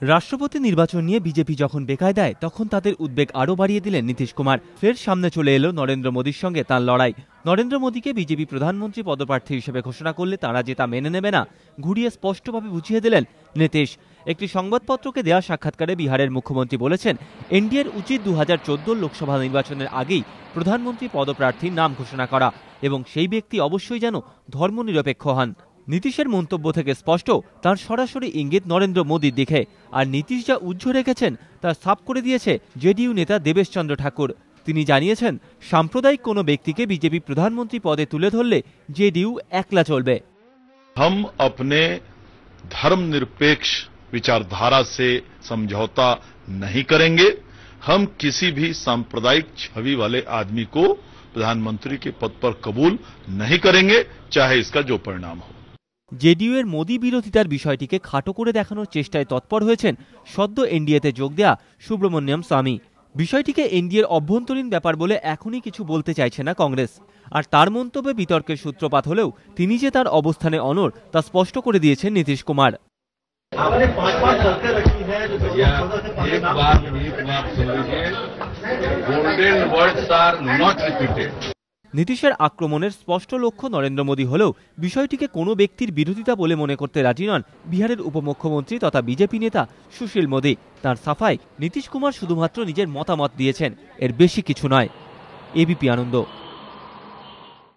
রাষ্ট্রপতি নির্বাচন নিয়ে বিজেপি যখন বেকায়দায় তখন তাদের উদ্বেগ আরও বাড়িয়ে দিলেন নীতিশ কুমার। ফের সামনে চলে এলো নরেন্দ্র মোদীর সঙ্গে তাঁর লড়াই। নরেন্দ্র মোদীকে বিজেপি প্রধানমন্ত্রী পদপ্রার্থী হিসেবে ঘোষণা করলে তাঁরা যে তা মেনে নেবে না, ঘুরিয়ে স্পষ্টভাবে বুঝিয়ে দিলেন নীতিশ। একটি সংবাদপত্রকে দেওয়া সাক্ষাৎকারে বিহারের মুখ্যমন্ত্রী বলেছেন, এনডিএর উচিত 2014 লোকসভা নির্বাচনের আগেই প্রধানমন্ত্রী পদপ্রার্থীর নাম ঘোষণা করা এবং সেই ব্যক্তি অবশ্যই যেন ধর্মনিরপেক্ষ হন। নীতিশের মন্তব্য থেকে স্পষ্ট তার সরাসরি ইঙ্গিত নরেন্দ্র মোদীর দিকে। আর নীতিশ যা উজ্জ্ব রেখেছেন তা সাফ করে দিয়েছে জেডিইউ নেতা দেবেশ চন্দ্র ঠাকুর। তিনি জানিয়েছেন, সাম্প্রদায়িক কোনো ব্যক্তিকে বিজেপি প্রধানমন্ত্রী পদে তুলে ধরলে জেডিইউ একলা চলবে। हम अपने धर्मनिरपेक्ष विचारधारा से समझौता नहीं करेंगे। हम किसी भी सांप्रदायिक छवि वाले आदमी को प्रधानमंत्री के पद पर कबूल नहीं करेंगे, चाहे इसका जो परिणाम हो। জেডিইউ এর মোদী বিরোধিতার বিষয়টিকে খাটো করে দেখানোর চেষ্টায় তৎপর হয়েছেন সদ্য এনডিএতে যোগ দেয়া সুব্রমণ্যম স্বামী। বিষয়টিকে এনডিএর অভ্যন্তরীণ ব্যাপার বলে এখনই কিছু বলতে চাইছে না কংগ্রেস। আর তার মন্তব্যে বিতর্কের সূত্রপাত হলেও তিনি যে তার অবস্থানে অনড় তা স্পষ্ট করে দিয়েছেন নীতিশ কুমার। নীতিশের আক্রমণের স্পষ্ট লক্ষ্য নরেন্দ্র মোদী হলেও বিষয়টিকে কোনো ব্যক্তির বিরোধিতা বলে মনে করতে রাজি নন বিহারের উপমুখ্যমন্ত্রী তথা বিজেপি নেতা সুশীল মোদী। তার সাফাই, নীতিশ কুমার শুধুমাত্র নিজের মতামত দিয়েছেন, এর বেশি কিছু নয়। এবিপি আনন্দ।